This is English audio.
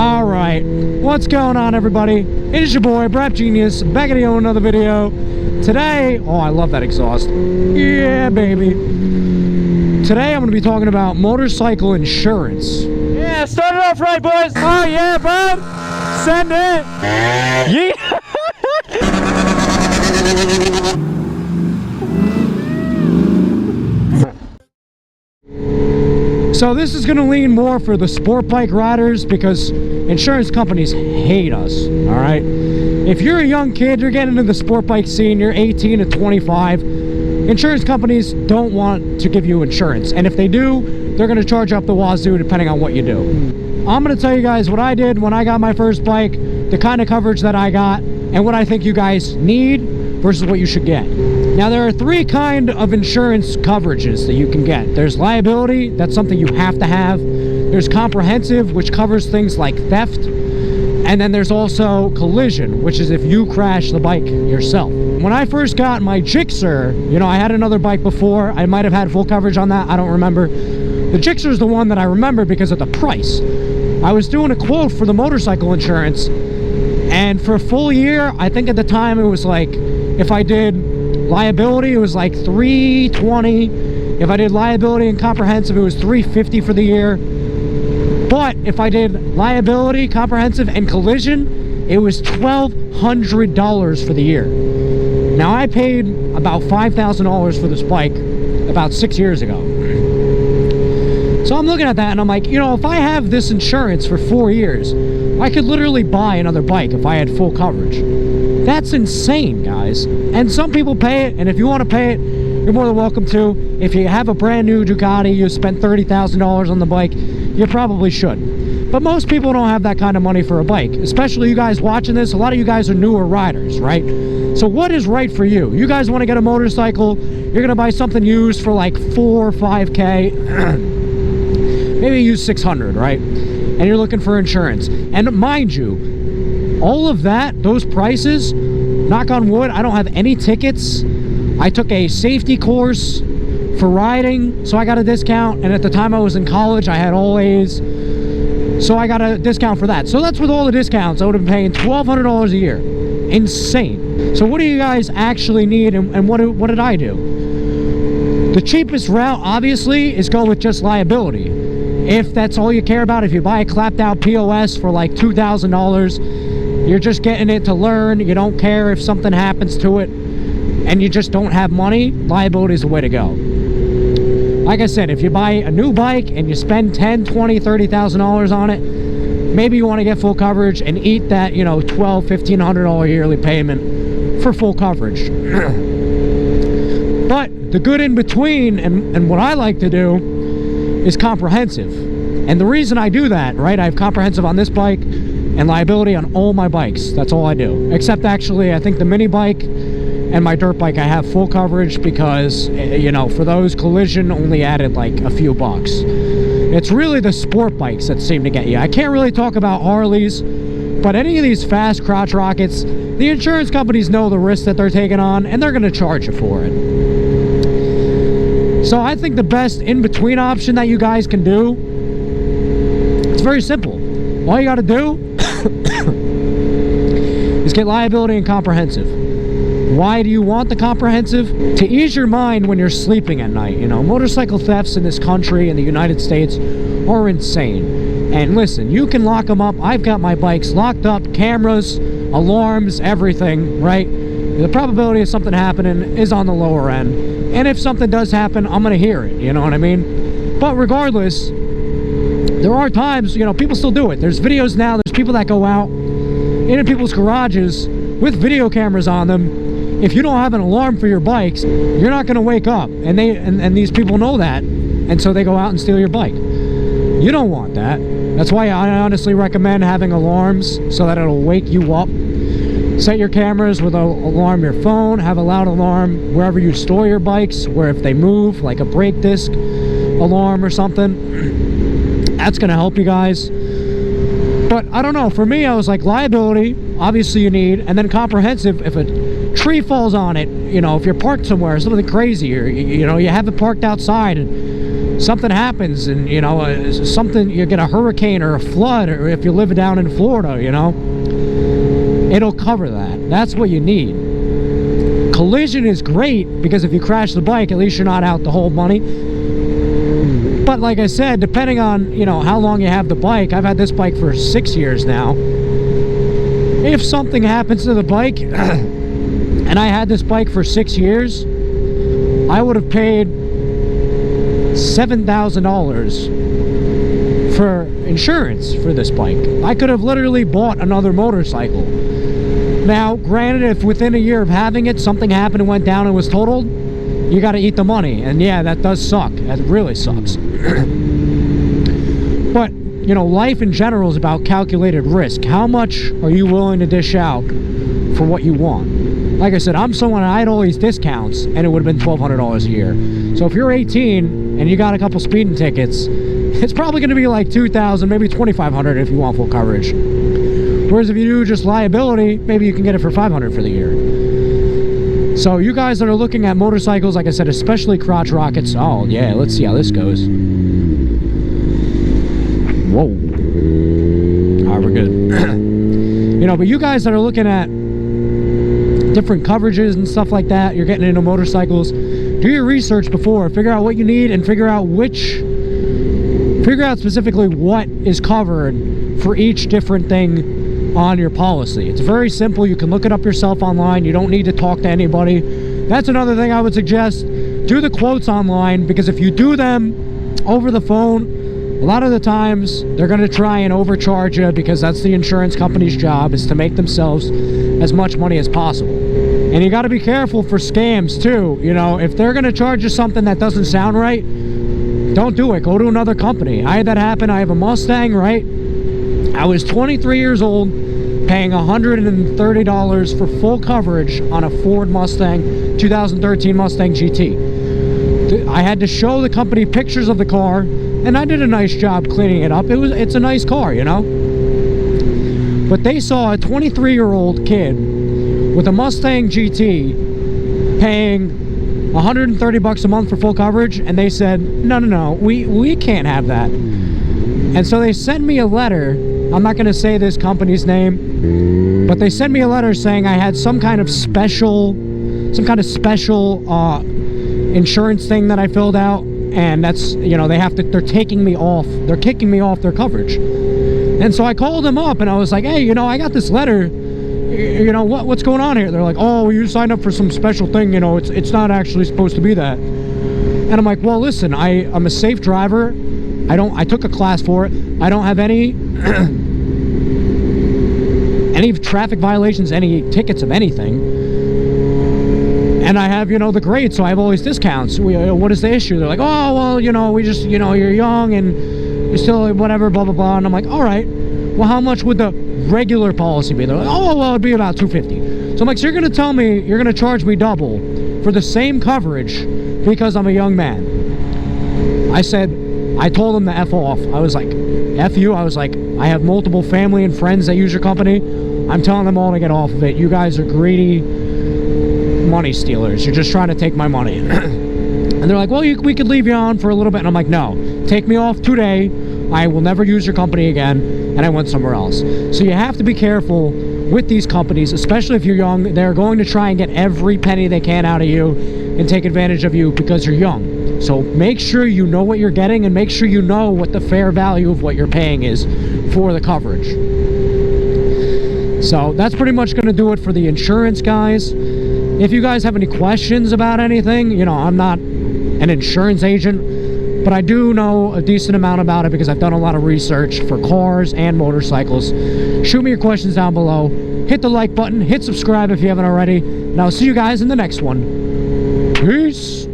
All right, what's going on, everybody? It is your boy Brap Genius back at you with another video. Today, oh, I love that exhaust. Yeah, baby. Today I'm going to be talking about motorcycle insurance. Yeah, start it off right, boys. Oh yeah, bud. Send it. Yeah. So this is going to lean more for the sport bike riders because insurance companies hate us, all right? If you're a young kid, you're getting into the sport bike scene, you're 18 to 25, insurance companies don't want to give you insurance. And if they do, they're going to charge up the wazoo depending on what you do. I'm going to tell you guys what I did when I got my first bike, the kind of coverage that I got, and what I think you guys need versus what you should get. Now, there are three kind of insurance coverages that you can get. There's liability, that's something you have to have. There's comprehensive, which covers things like theft. And then there's also collision, which is if you crash the bike yourself. When I first got my GSXR, you know, I had another bike before. I might have had full coverage on that, I don't remember. The GSXR is the one that I remember because of the price. I was doing a quote for the motorcycle insurance, and for a full year, I think at the time it was like, if I did liability, it was like $320. If I did liability and comprehensive, it was $350 for the year. But if I did liability, comprehensive, and collision, it was $1,200 for the year. Now, I paid about $5,000 for this bike about 6 years ago. So I'm looking at that and I'm like, you know, if I have this insurance for 4 years, I could literally buy another bike if I had full coverage. That's insane, guys. And some people pay it, and if you want to pay it, you're more than welcome to. If you have a brand new Ducati, you spent $30,000 on the bike, you probably should. But most people don't have that kind of money for a bike, especially you guys watching this. A lot of you guys are newer riders, right? So what is right for you? You guys want to get a motorcycle, you're going to buy something used for like 4 or 5K, maybe use 600, right? And you're looking for insurance. And mind you, all of that, those prices, knock on wood, I don't have any tickets. I took a safety course for riding, so I got a discount. And at the time I was in college, I had all A's, so I got a discount for that. So that's with all the discounts, I would have been paying $1,200 a year. Insane. So what do you guys actually need, and what did I do? The cheapest route, obviously, is go with just liability. If that's all you care about, if you buy a clapped out POS for like $2,000, you're just getting it to learn, you don't care if something happens to it, and you just don't have money, liability is the way to go. Like I said, if you buy a new bike and you spend $10,000, $20,000, $30,000 on it, maybe you want to get full coverage and eat that, you know, $1,200, $1,500 yearly payment for full coverage. But the good in between, and what I like to do, is comprehensive. And the reason I do that, right, I have comprehensive on this bike and liability on all my bikes. That's all I do. Except actually, I think the mini bike and my dirt bike, I have full coverage because, you know, for those, collision only added like a few bucks. It's really the sport bikes that seem to get you. I can't really talk about Harleys, but any of these fast crotch rockets, the insurance companies know the risk that they're taking on, and they're going to charge you for it. So I think the best in-between option that you guys can do, it's very simple. All you got to do is get liability and comprehensive. Why do you want the comprehensive? To ease your mind when you're sleeping at night. You know, motorcycle thefts in this country, in the United States, are insane. And listen, you can lock them up. I've got my bikes locked up, cameras, alarms, everything, right? The probability of something happening is on the lower end. And if something does happen, I'm going to hear it, you know what I mean? But regardless, there are times, you know, people still do it. There's videos now, there's people that go out into people's garages with video cameras on them. If you don't have an alarm for your bikes, you're not going to wake up. And these people know that, and so they go out and steal your bike. You don't want that. That's why I honestly recommend having alarms so that it'll wake you up. Set your cameras with an alarm your phone, have a loud alarm wherever you store your bikes, where if they move, like a brake disc alarm or something, that's going to help you guys. But I don't know, for me, I was like, liability, obviously you need, and then comprehensive, if a tree falls on it, you know, if you're parked somewhere, something crazy, or, you know, you have it parked outside and something happens and, you know, you get a hurricane or a flood, or if you live down in Florida, you know, it'll cover that. That's what you need. Collision is great because if you crash the bike, at least you're not out the whole money. But like I said, depending on, you know, how long you have the bike, I've had this bike for 6 years now. If something happens to the bike, and I had this bike for 6 years, I would have paid $7,000 for insurance for this bike. I could have literally bought another motorcycle. Now, granted, if within a year of having it, something happened and went down and was totaled, you got to eat the money. And yeah, that does suck. That really sucks. But, you know, life in general is about calculated risk. How much are you willing to dish out for what you want? Like I said, I'm someone, I had all these discounts, and it would have been $1,200 a year. So if you're 18 and you got a couple speeding tickets, it's probably going to be like $2,000, maybe $2,500 if you want full coverage. Whereas if you do just liability, maybe you can get it for $500 for the year. So you guys that are looking at motorcycles, like I said, especially crotch rockets, oh yeah, let's see how this goes. Whoa. Alright, we're good. You know, but you guys that are looking at different coverages and stuff like that, you're getting into motorcycles, do your research before, figure out what you need, and figure out specifically what is covered for each different thing on your policy. It's very simple. You can look it up yourself online. You don't need to talk to anybody. That's another thing I would suggest. Do the quotes online, because if you do them over the phone, a lot of the times they're going to try and overcharge you, because that's the insurance company's job, is to make themselves as much money as possible. And you got to be careful for scams too. You know, if they're going to charge you something that doesn't sound right, don't do it. Go to another company. I had that happen. I have a Mustang, right? I was 23 years old, paying $130 for full coverage on a Ford Mustang 2013 Mustang GT. I had to show the company pictures of the car, and I did a nice job cleaning it up. It's a nice car, you know? But they saw a 23-year-old kid with a Mustang GT paying $130 a month for full coverage, and they said, no, we can't have that. And so they sent me a letter. I'm not going to say this company's name, but they sent me a letter saying I had some kind of special insurance thing that I filled out, and that's, you know, they're taking me off. They're kicking me off their coverage. And so I called them up and I was like, hey, you know, I got this letter. You know, what's going on here? They're like, oh, you signed up for some special thing. You know, it's not actually supposed to be that. And I'm like, well, listen, I'm a safe driver. I took a class for it. I don't have any traffic violations, any tickets of anything. And I have, you know, the grade, so I have all these discounts. What is the issue? They're like, oh, well, you know, we just, you know, you're young and you're still whatever, blah, blah, blah. And I'm like, all right, well, how much would the regular policy be? They're like, oh, well, it'd be about $250. So I'm like, so you're going to tell me, you're going to charge me double for the same coverage because I'm a young man? I told them to F off. I was like, F you. I was like, I have multiple family and friends that use your company. I'm telling them all to get off of it. You guys are greedy money stealers. You're just trying to take my money. And they're like, well, we could leave you on for a little bit. And I'm like, no, take me off today. I will never use your company again. And I went somewhere else. So you have to be careful with these companies, especially if you're young. They're going to try and get every penny they can out of you and take advantage of you because you're young. So make sure you know what you're getting, and make sure you know what the fair value of what you're paying is for the coverage. So that's pretty much going to do it for the insurance, guys. If you guys have any questions about anything, you know, I'm not an insurance agent, but I do know a decent amount about it because I've done a lot of research for cars and motorcycles. Shoot me your questions down below. Hit the like button, hit subscribe if you haven't already, and I'll see you guys in the next one. Peace!